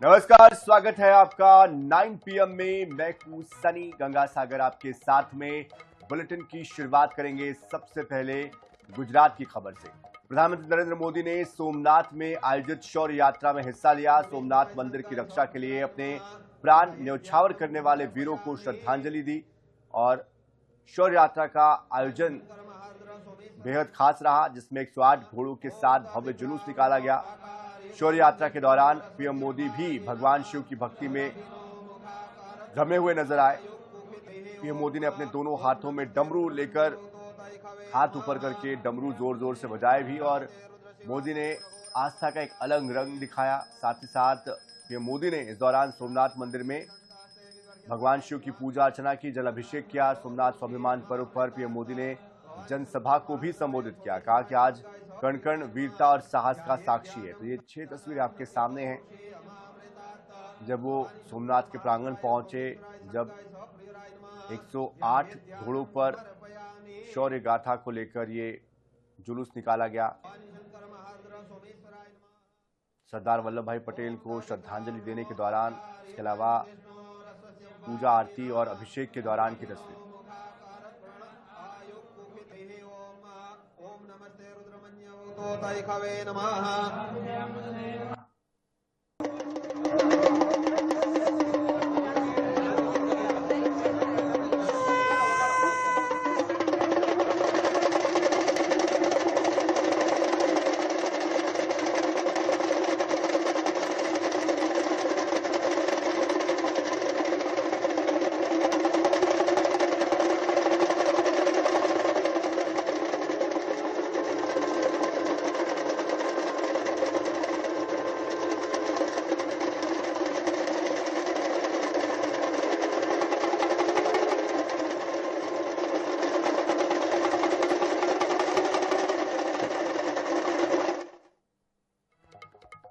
नमस्कार, स्वागत है आपका 9 PM में। मैं हूं सनी गंगासागर आपके साथ में। बुलेटिन की शुरुआत करेंगे सबसे पहले गुजरात की खबर से। प्रधानमंत्री नरेंद्र मोदी ने सोमनाथ में आयोजित शौर्य यात्रा में हिस्सा लिया। सोमनाथ मंदिर की रक्षा के लिए अपने प्राण न्यौछावर करने वाले वीरों को श्रद्धांजलि दी और शौर्य यात्रा का आयोजन बेहद खास रहा, जिसमें 108 घोड़ों के साथ भव्य जुलूस निकाला गया। शौर्य यात्रा के दौरान पीएम मोदी भी भगवान शिव की भक्ति में रमे हुए नजर आए। पीएम मोदी ने अपने दोनों हाथों में डमरू लेकर हाथ ऊपर करके डमरू जोर जोर से बजाए भी और मोदी ने आस्था का एक अलग रंग दिखाया। साथ ही साथ पीएम मोदी ने इस दौरान सोमनाथ मंदिर में भगवान शिव की पूजा अर्चना की, जल अभिषेक किया। सोमनाथ स्वाभिमान पर्व पर पीएम मोदी ने जनसभा को भी संबोधित किया। कहा कि आज कण कण वीरता और साहस का साक्षी है। तो ये 6 तस्वीरें आपके सामने हैं जब वो सोमनाथ के प्रांगण पहुंचे, जब 108 घोड़ों पर शौर्य गाथा को लेकर ये जुलूस निकाला गया। सरदार वल्लभ भाई पटेल को श्रद्धांजलि देने के दौरान, इसके अलावा पूजा आरती और अभिषेक के दौरान की तस्वीर।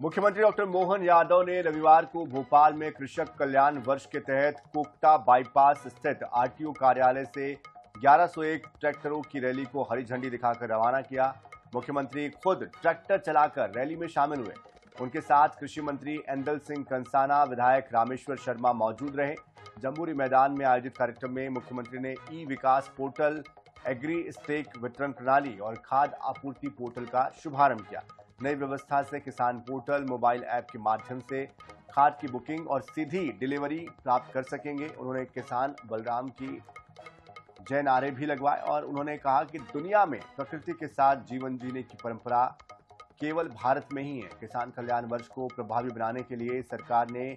मुख्यमंत्री डॉक्टर मोहन यादव ने रविवार को भोपाल में कृषक कल्याण वर्ष के तहत कोकटा बाईपास स्थित आरटीओ कार्यालय से 1101 ट्रैक्टरों की रैली को हरी झंडी दिखाकर रवाना किया। मुख्यमंत्री खुद ट्रैक्टर चलाकर रैली में शामिल हुए। उनके साथ कृषि मंत्री एंदल सिंह कंसाना, विधायक रामेश्वर शर्मा मौजूद रहे। जम्बूरी मैदान में आयोजित कार्यक्रम में मुख्यमंत्री ने ई विकास पोर्टल, एग्री स्टेक वितरण प्रणाली और खाद्य आपूर्ति पोर्टल का शुभारंभ किया। नई व्यवस्था से किसान पोर्टल, मोबाइल ऐप के माध्यम से खाद की बुकिंग और सीधी डिलीवरी प्राप्त कर सकेंगे। उन्होंने किसान बलराम की जय नारे भी लगवाए और उन्होंने कहा कि दुनिया में प्रकृति के साथ जीवन जीने की परंपरा केवल भारत में ही है। किसान कल्याण वर्ष को प्रभावी बनाने के लिए सरकार ने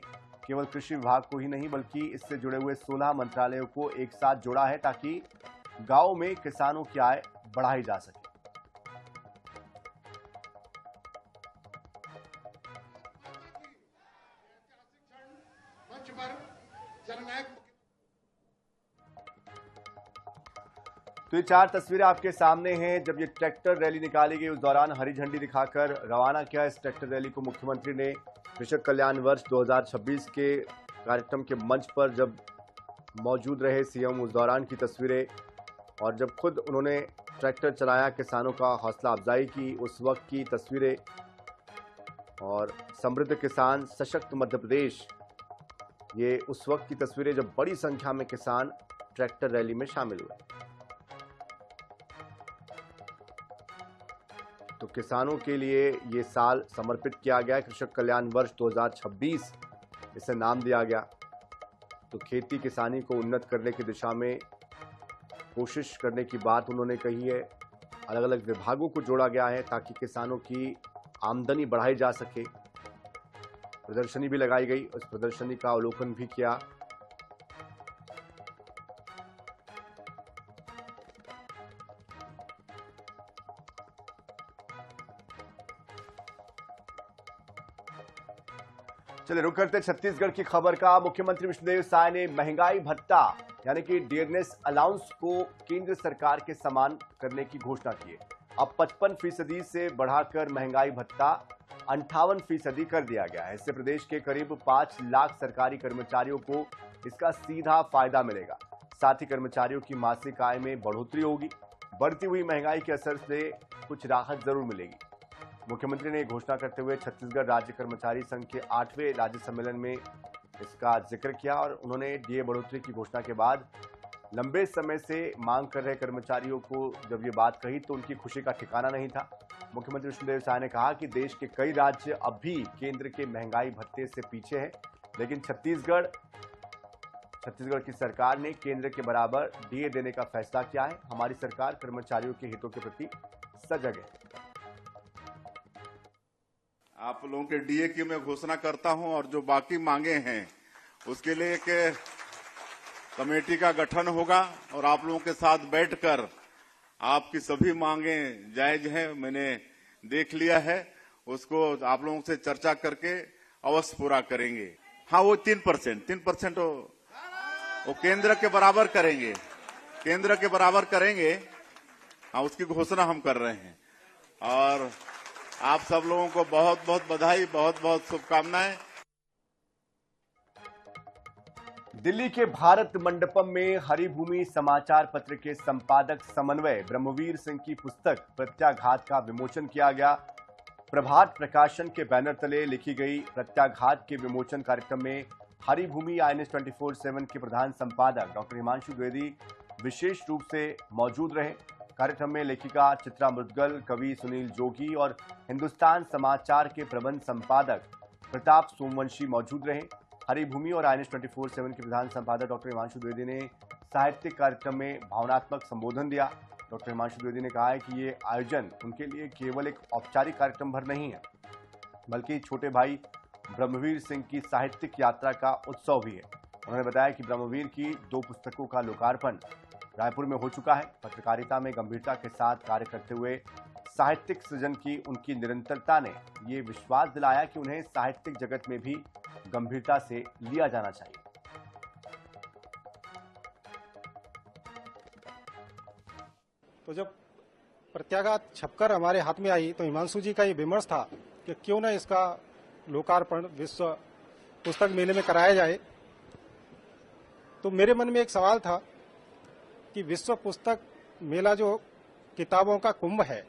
केवल कृषि विभाग को ही नहीं बल्कि इससे जुड़े हुए 16 मंत्रालयों को एक साथ जोड़ा है ताकि गांव में किसानों की आय बढ़ाई जा सके। तो ये 4 तस्वीरें आपके सामने हैं जब ये ट्रैक्टर रैली निकाली गई। उस दौरान हरी झंडी दिखाकर रवाना किया इस ट्रैक्टर रैली को मुख्यमंत्री ने। कृषक कल्याण वर्ष 2026 के कार्यक्रम के मंच पर जब मौजूद रहे सीएम, उस दौरान की तस्वीरें और जब खुद उन्होंने ट्रैक्टर चलाया, किसानों का हौसला अफजाई की, उस वक्त की तस्वीरें और समृद्ध किसान सशक्त मध्य प्रदेश, ये उस वक्त की तस्वीरें जब बड़ी संख्या में किसान ट्रैक्टर रैली में शामिल हुए। तो किसानों के लिए ये साल समर्पित किया गया, कृषक कल्याण वर्ष 2026 इसे नाम दिया गया। तो खेती किसानी को उन्नत करने की दिशा में कोशिश करने की बात उन्होंने कही है। अलग अलग विभागों को जोड़ा गया है ताकि किसानों की आमदनी बढ़ाई जा सके। प्रदर्शनी भी लगाई गई, उस प्रदर्शनी का अवलोकन भी किया। चलिए रुक करते छत्तीसगढ़ की खबर का। मुख्यमंत्री विष्णुदेव साय ने महंगाई भत्ता यानी कि डियरनेस अलाउंस को केंद्र सरकार के समान करने की घोषणा की है। अब 55% से बढ़ाकर महंगाई भत्ता 58% कर दिया गया है। इससे प्रदेश के करीब 5 लाख सरकारी कर्मचारियों को इसका सीधा फायदा मिलेगा। साथ ही कर्मचारियों की मासिक आय में बढ़ोतरी होगी। बढ़ती हुई महंगाई के असर से कुछ राहत जरूर मिलेगी। मुख्यमंत्री ने घोषणा करते हुए छत्तीसगढ़ राज्य कर्मचारी संघ के 8वें राज्य सम्मेलन में इसका जिक्र किया और उन्होंने डीए बढ़ोतरी की घोषणा के बाद लंबे समय से मांग कर रहे कर्मचारियों को जब ये बात कही तो उनकी खुशी का ठिकाना नहीं था। मुख्यमंत्री विष्णुदेव साय ने कहा कि देश के कई राज्य अब भी केंद्र के महंगाई भत्ते से पीछे हैं, लेकिन छत्तीसगढ़ की सरकार ने केंद्र के बराबर डीए देने का फैसला किया है। हमारी सरकार कर्मचारियों के हितों के प्रति सजग है। आप लोगों के डीए की मैं घोषणा करता हूं और जो बाकी मांगे हैं उसके लिए एक कमेटी का गठन होगा और आप लोगों के साथ बैठकर आपकी सभी मांगे जायज हैं, मैंने देख लिया है, उसको आप लोगों से चर्चा करके अवश्य पूरा करेंगे। हाँ, वो 3% वो केंद्र के बराबर करेंगे, हाँ, उसकी घोषणा हम कर रहे हैं। और आप सब लोगों को बहुत बहुत बधाई, बहुत बहुत शुभकामनाएं। दिल्ली के भारत मंडपम में हरिभूमि समाचार पत्र के संपादक समन्वय ब्रह्मवीर सिंह की पुस्तक प्रत्याघात का विमोचन किया गया। प्रभात प्रकाशन के बैनर तले लिखी गई प्रत्याघात के विमोचन कार्यक्रम में हरिभूमि INS 24/7 के प्रधान संपादक डॉक्टर हिमांशु द्विवेदी विशेष रूप से मौजूद रहे। कार्यक्रम में लेखिका चित्रा मुद्गल, कवि सुनील जोगी और हिंदुस्तान समाचार के प्रबंध संपादक प्रताप सोमवंशी मौजूद रहे। हरिभूमि और INS 24/7 के प्रधान संपादक डॉक्टर हिमांशु द्विवेदी ने साहित्यिक कार्यक्रम में भावनात्मक संबोधन दिया। डॉक्टर हिमांशु द्विवेदी ने कहा है कि ये आयोजन उनके लिए केवल एक औपचारिक कार्यक्रम भर नहीं है, बल्कि छोटे भाई ब्रह्मवीर सिंह की साहित्यिक यात्रा का उत्सव भी है। उन्होंने बताया कि ब्रह्मवीर की 2 पुस्तकों का लोकार्पण रायपुर में हो चुका है। पत्रकारिता में गंभीरता के साथ कार्य करते हुए साहित्यिक सृजन की उनकी निरंतरता ने ये विश्वास दिलाया कि उन्हें साहित्यिक जगत में भी गंभीरता से लिया जाना चाहिए। तो जब प्रत्याघात छपकर हमारे हाथ में आई तो हिमांशु जी का ये विमर्श था कि क्यों न इसका लोकार्पण विश्व पुस्तक मेले में कराया जाए। तो मेरे मन में एक सवाल था कि विश्व पुस्तक मेला जो किताबों का कुंभ है,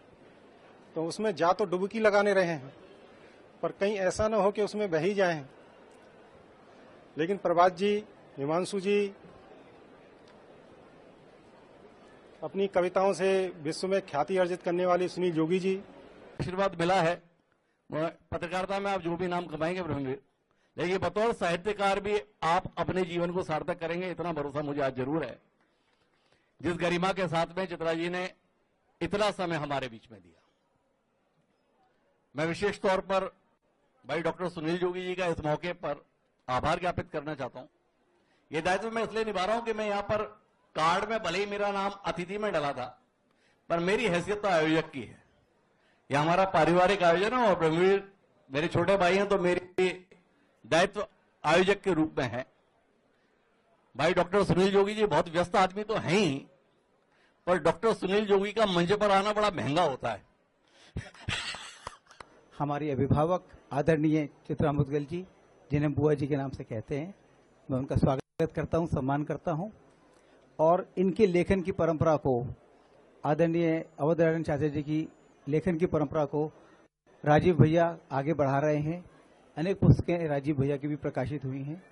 तो उसमें जा तो डुबकी लगाने रहे हैं, पर कहीं ऐसा न हो कि उसमें बह ही जाएं। लेकिन प्रभात जी, हिमांशु जी अपनी कविताओं से विश्व में ख्याति अर्जित करने वाली सुनील जोगी जी, आशीर्वाद मिला है। पत्रकारिता में आप जो भी नाम कमाएंगे ब्रह्मवीर, लेकिन बतौर साहित्यकार भी आप अपने जीवन को सार्थक करेंगे, इतना भरोसा मुझे आज जरूर है। जिस गरिमा के साथ में चित्रा जी ने इतना समय हमारे बीच में दिया, मैं विशेष तौर पर भाई डॉक्टर सुनील जोगी जी का इस मौके पर आभार ज्ञापित करना चाहता हूं। ये दायित्व मैं इसलिए निभा रहा हूं कि मैं यहां पर कार्ड में भले ही मेरा नाम अतिथि में डला था, पर मेरी हैसियत तो आयोजक की है। यह हमारा पारिवारिक आयोजन है और ब्रह्मवीर मेरे छोटे भाई हैं, तो मेरी दायित्व आयोजक के रूप में है। भाई डॉक्टर सुनील जोगी जी बहुत व्यस्त आदमी तो हैं ही, पर डॉक्टर सुनील जोगी का मंच पर आना बड़ा महंगा होता है। हमारी अभिभावक आदरणीय चित्रा मुद्गल जी, जिन्हें बुआ जी के नाम से कहते हैं, मैं उनका स्वागत करता हूं, सम्मान करता हूं और इनके लेखन की परंपरा को, आदरणीय अवध नारायण चाचा जी की लेखन की परंपरा को राजीव भैया आगे बढ़ा रहे हैं। अनेक पुस्तकें राजीव भैया की भी प्रकाशित हुई हैं,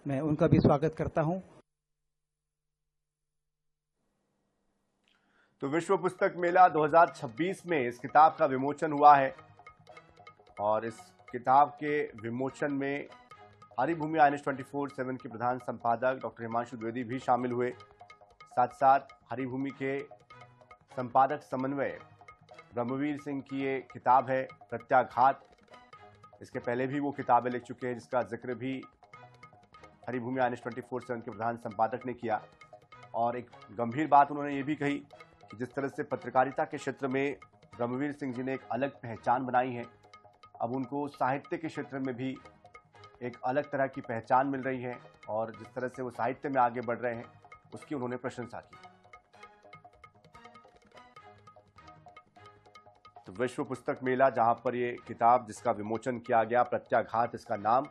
मैं उनका भी स्वागत करता हूं। तो विश्व पुस्तक मेला 2026 में इस किताब का विमोचन हुआ है और इस किताब के विमोचन में हरिभूमि INS 24/7 के प्रधान संपादक डॉक्टर हिमांशु द्विवेदी भी शामिल हुए। साथ साथ हरिभूमि के संपादक समन्वय ब्रह्मवीर सिंह की ये किताब है प्रत्याघात। इसके पहले भी वो किताबें लिख चुके हैं, जिसका जिक्र भी हरिभूमि INS 24/7 के प्रधान संपादक ने किया। और एक गंभीर बात उन्होंने ये भी कही कि जिस तरह से पत्रकारिता के क्षेत्र में ब्रह्मवीर सिंह जी ने एक अलग पहचान बनाई है, अब उनको साहित्य के क्षेत्र में भी एक अलग तरह की पहचान मिल रही है और जिस तरह से वो साहित्य में आगे बढ़ रहे हैं उसकी उन्होंने प्रशंसा की। तो विश्व पुस्तक मेला, जहां पर ये किताब जिसका विमोचन किया गया, प्रत्याघात इसका नाम।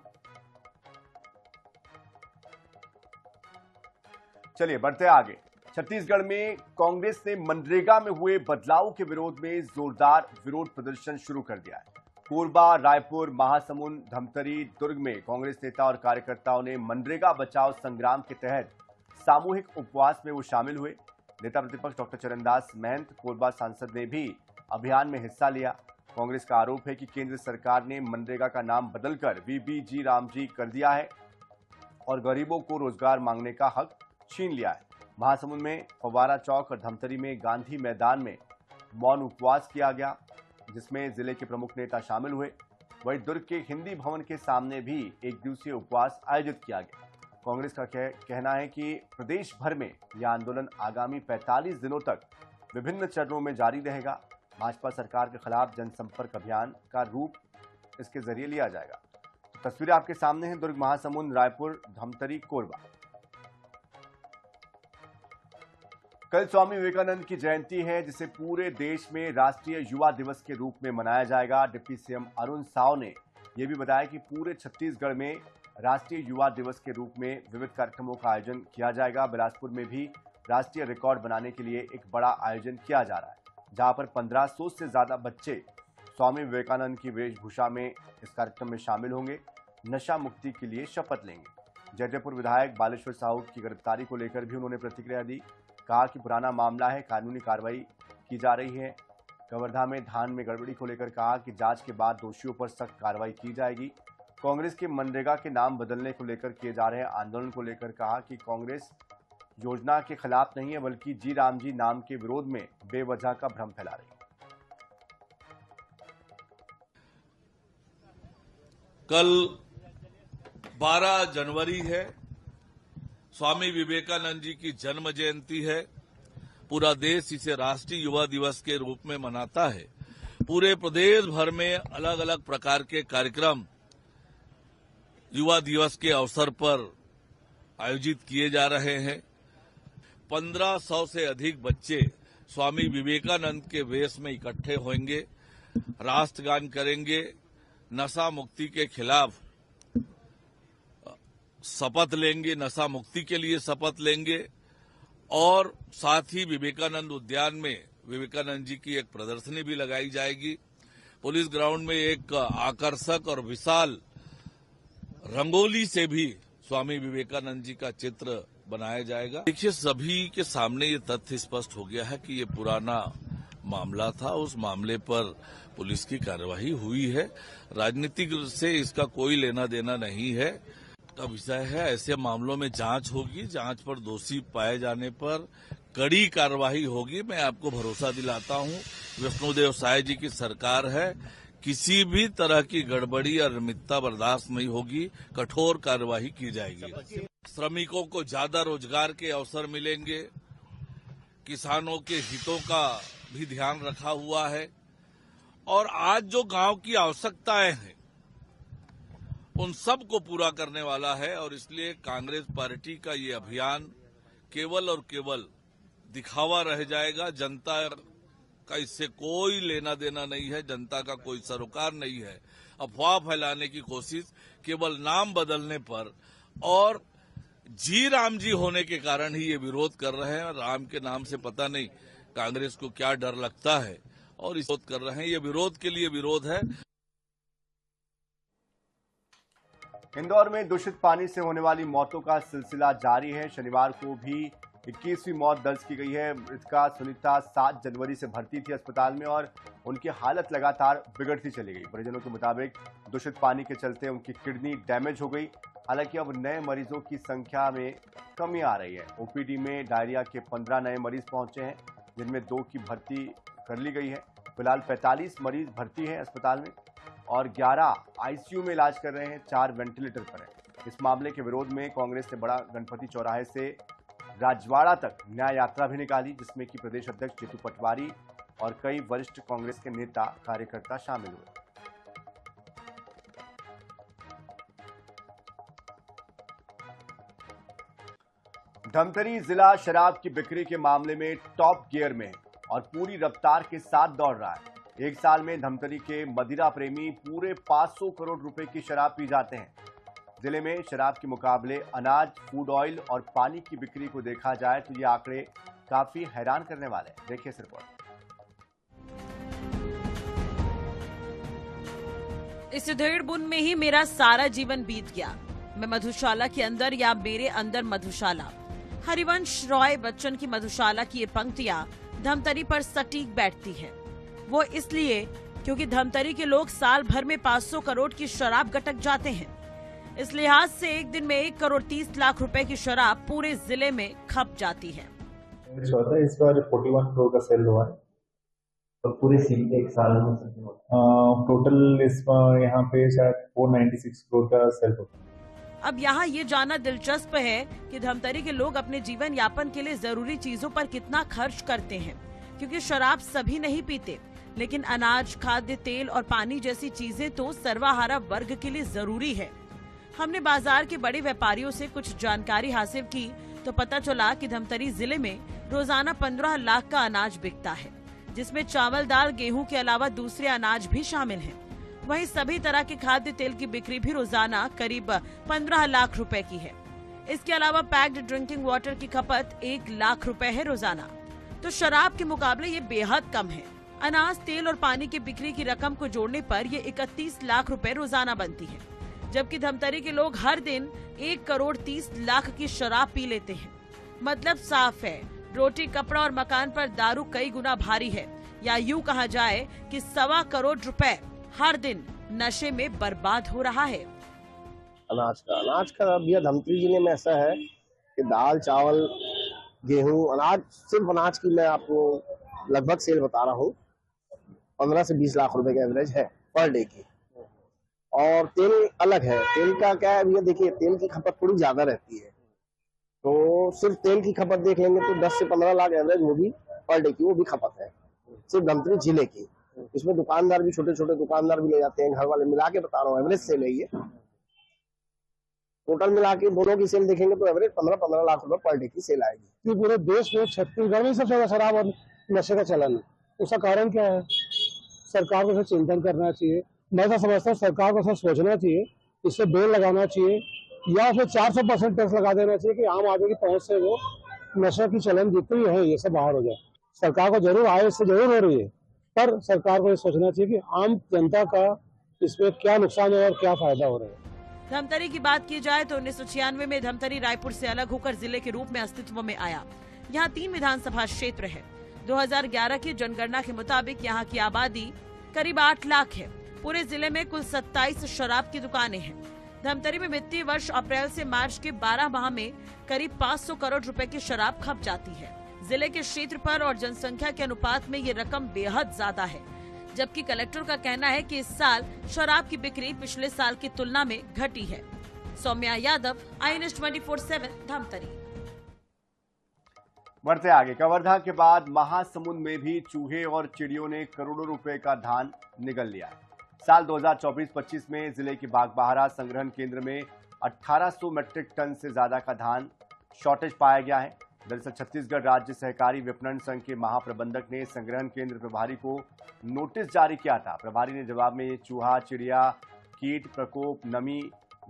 चलिए बढ़ते आगे। छत्तीसगढ़ में कांग्रेस ने मनरेगा में हुए बदलाव के विरोध में जोरदार विरोध प्रदर्शन शुरू कर दिया है। कोरबा, रायपुर, महासमुंद, धमतरी, दुर्ग में कांग्रेस नेता और कार्यकर्ताओं ने मनरेगा बचाओ संग्राम के तहत सामूहिक उपवास में वो शामिल हुए। नेता प्रतिपक्ष डॉक्टर चरणदास महंत, कोरबा सांसद ने भी अभियान में हिस्सा लिया। कांग्रेस का आरोप है कि केंद्र सरकार ने मनरेगा का नाम बदलकर वीबीजी रामजी कर दिया है और गरीबों को रोजगार मांगने का हक छीन लिया है। महासमुंद में फव्वारा चौक और धमतरी में गांधी मैदान में मौन उपवास किया गया, जिसमें जिले के प्रमुख नेता शामिल हुए। वहीं दुर्ग के हिंदी भवन के सामने भी एक दिवसीय उपवास आयोजित किया गया। कांग्रेस का कहना है कि प्रदेश भर में यह आंदोलन आगामी 45 दिनों तक विभिन्न चरणों में जारी रहेगा। भाजपा सरकार के खिलाफ जनसंपर्क अभियान का रूप इसके जरिए लिया जाएगा। तो तस्वीरें आपके सामने हैं, दुर्ग, महासमुंद, रायपुर, धमतरी, कोरबा। कल स्वामी विवेकानंद की जयंती है, जिसे पूरे देश में राष्ट्रीय युवा दिवस के रूप में मनाया जाएगा। डिप्टी सीएम अरुण साव ने यह भी बताया कि पूरे छत्तीसगढ़ में राष्ट्रीय युवा दिवस के रूप में विविध कार्यक्रमों का आयोजन किया जाएगा। बिलासपुर में भी राष्ट्रीय रिकॉर्ड बनाने के लिए एक बड़ा आयोजन किया जा रहा है, जहां पर 1500 से ज्यादा बच्चे स्वामी विवेकानंद की वेशभूषा में इस कार्यक्रम में शामिल होंगे, नशा मुक्ति के लिए शपथ लेंगे। जयदेवपुर विधायक बालेश्वर साहू की गिरफ्तारी को लेकर भी उन्होंने प्रतिक्रिया दी। कहा कि पुराना मामला है, कानूनी कार्रवाई की जा रही है। कवर्धा में धान में गड़बड़ी को लेकर कहा कि जांच के बाद दोषियों पर सख्त कार्रवाई की जाएगी। कांग्रेस के मनरेगा के नाम बदलने को लेकर किए जा रहे आंदोलन को लेकर कहा कि कांग्रेस योजना के खिलाफ नहीं है, बल्कि जी राम जी नाम के विरोध में बेवजह का भ्रम फैला रही है। कल 12 जनवरी है, स्वामी विवेकानंद जी की जन्म जयंती है। पूरा देश इसे राष्ट्रीय युवा दिवस के रूप में मनाता है। पूरे प्रदेश भर में अलग अलग प्रकार के कार्यक्रम युवा दिवस के अवसर पर आयोजित किए जा रहे हैं। 1500 से अधिक बच्चे स्वामी विवेकानंद के वेश में इकट्ठे होंगे, राष्ट्रगान करेंगे, नशा मुक्ति के खिलाफ शपथ लेंगे, नशा मुक्ति के लिए शपथ लेंगे और साथ ही विवेकानंद उद्यान में विवेकानंद जी की एक प्रदर्शनी भी लगाई जाएगी। पुलिस ग्राउंड में एक आकर्षक और विशाल रंगोली से भी स्वामी विवेकानंद जी का चित्र बनाया जाएगा। देखिए, सभी के सामने ये तथ्य स्पष्ट हो गया है कि ये पुराना मामला था, उस मामले पर पुलिस की कार्रवाई हुई है। राजनीतिक से इसका कोई लेना देना नहीं है का विषय है। ऐसे मामलों में जांच होगी, जांच पर दोषी पाए जाने पर कड़ी कार्रवाई होगी। मैं आपको भरोसा दिलाता हूं, विष्णुदेव साय जी की सरकार है, किसी भी तरह की गड़बड़ी और अनियमितता बर्दाश्त नहीं होगी, कठोर कार्रवाई की जाएगी। श्रमिकों को ज्यादा रोजगार के अवसर मिलेंगे, किसानों के हितों का भी ध्यान रखा हुआ है और आज जो गांव की आवश्यकताएं हैं उन सब को पूरा करने वाला है। और इसलिए कांग्रेस पार्टी का ये अभियान केवल और केवल दिखावा रह जाएगा। जनता का इससे कोई लेना देना नहीं है, जनता का कोई सरोकार नहीं है। अफवाह फैलाने की कोशिश केवल नाम बदलने पर और जी राम जी होने के कारण ही ये विरोध कर रहे हैं। राम के नाम से पता नहीं कांग्रेस को क्या डर लगता है और इस विरोध कर रहे हैं। ये विरोध के लिए विरोध है। इंदौर में दूषित पानी से होने वाली मौतों का सिलसिला जारी है। शनिवार को भी 21वीं मौत दर्ज की गई है। मृतका सुनीता 7 जनवरी से भर्ती थी अस्पताल में और उनकी हालत लगातार बिगड़ती चली गई। परिजनों के मुताबिक दूषित पानी के चलते उनकी किडनी डैमेज हो गई। हालांकि अब नए मरीजों की संख्या में कमी आ रही है। ओपीडी में डायरिया के 15 नए मरीज पहुंचे हैं, जिनमें 2 की भर्ती कर ली गई है। फिलहाल 45 मरीज भर्ती हैं अस्पताल में और 11 आईसीयू में इलाज कर रहे हैं, 4 वेंटिलेटर पर हैं। इस मामले के विरोध में कांग्रेस ने बड़ा गणपति चौराहे से राजवाड़ा तक न्याय यात्रा भी निकाली, जिसमें कि प्रदेश अध्यक्ष जीतू पटवारी और कई वरिष्ठ कांग्रेस के नेता कार्यकर्ता शामिल हुए। धमतरी जिला शराब की बिक्री के मामले में टॉप गियर में और पूरी रफ्तार के साथ दौड़ रहा है। एक साल में धमतरी के मदिरा प्रेमी पूरे 500 करोड़ रुपए की शराब पी जाते हैं। जिले में शराब के मुकाबले अनाज, फूड ऑयल और पानी की बिक्री को देखा जाए तो ये आंकड़े काफी हैरान करने वाले हैं। देखिए इस रिपोर्ट। इस 1.5 बूंद में ही मेरा सारा जीवन बीत गया। मैं मधुशाला के अंदर या मेरे अंदर मधुशाला। हरिवंश रॉय बच्चन की मधुशाला की ये पंक्तियां धमतरी पर सटीक बैठती है। वो इसलिए क्योंकि धमतरी के लोग साल भर में 500 करोड़ की शराब गटक जाते हैं। इस लिहाज से एक दिन में 1 करोड़ 30 लाख रुपए की शराब पूरे जिले में खप जाती है। इस बार 41 करोड़ का सेल हुआ है और पूरे एक साल में टोटल इस यहाँ पे शायद 496 करोड़ का सेल होता है। अब यहाँ ये जानना दिलचस्प है कि धमतरी के लोग अपने जीवन यापन के लिए जरूरी चीजों पर कितना खर्च करते हैं, क्योंकि शराब सभी नहीं पीते, लेकिन अनाज, खाद्य तेल और पानी जैसी चीजें तो सर्वहारा वर्ग के लिए जरूरी है। हमने बाजार के बड़े व्यापारियों से कुछ जानकारी हासिल की तो पता चला कि धमतरी जिले में रोजाना 15 लाख का अनाज बिकता है, जिसमें चावल, दाल, गेहूं के अलावा दूसरे अनाज भी शामिल हैं। वहीं सभी तरह के खाद्य तेल की बिक्री भी रोजाना करीब 15 लाख रुपए की है। इसके अलावा पैक्ड ड्रिंकिंग वाटर की खपत 1 लाख रुपए है रोजाना। तो शराब के मुकाबले ये बेहद कम है। अनाज, तेल और पानी की बिक्री की रकम को जोड़ने पर ये 31 लाख रुपए रोजाना बनती है, जबकि धमतरी के लोग हर दिन 1 करोड़ 30 लाख की शराब पी लेते हैं। मतलब साफ है, रोटी, कपड़ा और मकान पर दारू कई गुना भारी है, या यूं कहा जाए कि 1.25 करोड़ रुपए हर दिन नशे में बर्बाद हो रहा है। अनाज का भैया धमतरी जिले में ऐसा है कि दाल, चावल, गेहूं, अनाज, सिर्फ अनाज की मैं आपको लगभग सेल बता रहा हूँ 15 से 20 लाख रुपए का एवरेज है पर डे की। और तेल अलग है। तेल का क्या है भैया, देखिए तेल की खपत थोड़ी ज्यादा रहती है, तो सिर्फ तेल की खपत देख लेंगे तो 10 से 15 लाख एवरेज वो भी पर डे की, वो भी खपत है सिर्फ धमतरी जिले की। इसमें दुकानदार भी, छोटे छोटे दुकानदार भी ले जाते हैं, घर वाले मिला के बता रहा हूँ, एवरेज सेल है ये। टोटल मिला के दोनों की सेल देखेंगे तो एवरेज 15 लाख रुपए पर डे की सेल आएगी। पूरे देश में छत्तीसगढ़ में सबसे ज्यादा शराब और नशे का चलन है। उसका कारण क्या है? सरकार को चिंतन करना चाहिए। मैं तो समझता हूँ सरकार को सोचना चाहिए, इससे बैन लगाना चाहिए या फिर 400% टैक्स लगा देना चाहिए कि आम आदमी की पहुंच से वो नशे की चलन जितनी है ये सब बाहर हो जाए। सरकार को जरूर आय इससे जरूर हो रही है, पर सरकार को ये सोचना चाहिए कि आम जनता का इसमें क्या नुकसान है और क्या फायदा हो रहा है। धमतरी की बात की जाए तो 1996 में धमतरी रायपुर से अलग होकर जिले के रूप में अस्तित्व में आया। यहाँ 3 विधानसभा क्षेत्र है। 2011 की जनगणना के मुताबिक यहाँ की आबादी करीब 8 लाख है। पूरे जिले में कुल 27 शराब की दुकानें हैं। धमतरी में वित्तीय वर्ष अप्रैल से मार्च के 12 माह में करीब 500 करोड़ रुपए की शराब खप जाती है। जिले के क्षेत्र पर और जनसंख्या के अनुपात में ये रकम बेहद ज्यादा है, जबकि कलेक्टर का कहना है कि इस साल शराब की बिक्री पिछले साल की तुलना में घटी है। सौम्या यादव, INS 24/7 धमतरी। बढ़ते आगे, कवर्धा के बाद महासमुंद में भी चूहे और चिड़ियों ने करोड़ों रुपए का धान निगल लिया है। साल 2024-25 में जिले के बागबाहरा संग्रहण केंद्र में 1800 मैट्रिक टन से ज्यादा का धान शॉर्टेज पाया गया है। दरअसल छत्तीसगढ़ राज्य सहकारी विपणन संघ के महाप्रबंधक ने संग्रहण केंद्र प्रभारी को नोटिस जारी किया था। प्रभारी ने जवाब में चूहा, चिड़िया, कीट प्रकोप, नमी,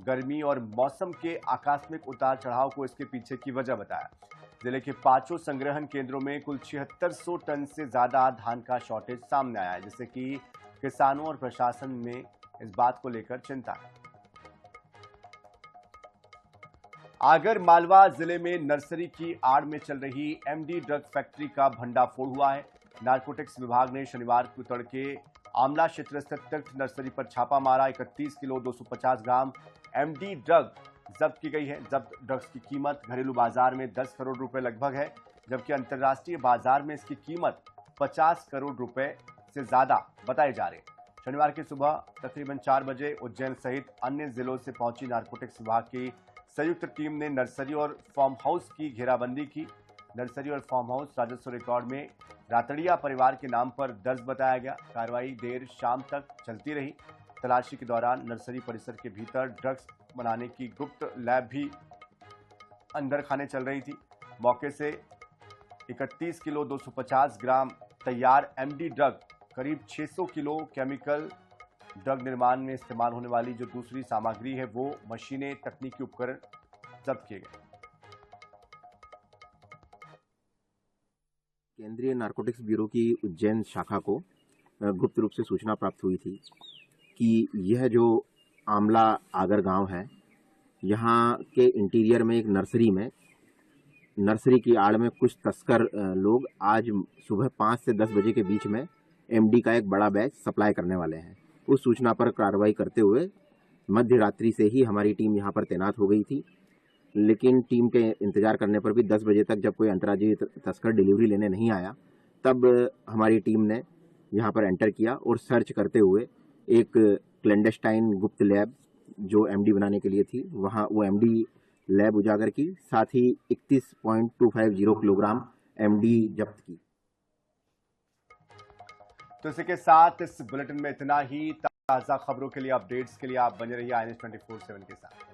गर्मी और मौसम के आकस्मिक उतार चढ़ाव को इसके पीछे की वजह बताया। जिले के 5 संग्रहण केंद्रों में कुल 7600 टन से ज्यादा धान का शॉर्टेज सामने आया है, जिससे कि किसानों और प्रशासन में इस बात को लेकर चिंता है। आगर मालवा जिले में नर्सरी की आड़ में चल रही MD ड्रग फैक्ट्री का भंडाफोड़ हुआ है। नारकोटिक्स विभाग ने शनिवार को तड़के आमला क्षेत्र स्थित तीर्थ नर्सरी पर छापा मारा। 31 किलो 250 ग्राम MD ड्रग जब्त की गई है। जब्त ड्रग्स की कीमत घरेलू बाजार में 10 करोड़ रुपए लगभग है, जबकि अंतर्राष्ट्रीय बाजार में इसकी कीमत 50 करोड़ रुपए से ज्यादा बताए जा रहे हैं। शनिवार की सुबह तकरीबन 4 बजे उज्जैन सहित अन्य जिलों से पहुंची नारकोटिक्स विभाग की संयुक्त टीम ने नर्सरी और फार्म हाउस की घेराबंदी की। नर्सरी और फार्म हाउस राजस्व रिकॉर्ड में रातड़िया परिवार के नाम पर दर्ज बताया गया। कार्रवाई देर शाम तक चलती रही। तलाशी के दौरान नर्सरी परिसर के भीतर ड्रग्स बनाने की गुप्त लैब भी अंदर खाने चल रही थी। मौके से 31 किलो 250 ग्राम तैयार MD ड्रग, करीब 600 किलो केमिकल ड्रग निर्माण में इस्तेमाल होने वाली जो दूसरी सामग्री है वो मशीनें, तकनीकी उपकरण जब्त किए गए। केंद्रीय नारकोटिक्स ब्यूरो की उज्जैन शाखा को गुप्त रूप से सूचना प्राप्त हुई थी कि यह जो आमला आगर गांव है, यहाँ के इंटीरियर में एक नर्सरी की आड़ में कुछ तस्कर लोग आज सुबह 5 से 10 बजे के बीच में एमडी का एक बड़ा बैच सप्लाई करने वाले हैं। उस सूचना पर कार्रवाई करते हुए मध्य रात्रि से ही हमारी टीम यहाँ पर तैनात हो गई थी, लेकिन टीम के इंतजार करने पर भी 10 बजे तक जब कोई अंतर्राज्यीय तस्कर डिलीवरी लेने नहीं आया, तब हमारी टीम ने यहाँ पर एंटर किया और सर्च करते हुए एक क्लैंडस्टाइन गुप्त लैब जो एमडी बनाने के लिए थी, वहाँ वो एमडी लैब उजागर की, साथ ही 31.250 किलोग्राम एमडी जब्त की। तो इसी के साथ इस बुलेटिन में इतना ही। ताज़ा खबरों के लिए, अपडेट्स के लिए आप बने रहिए INS 24/7 के साथ।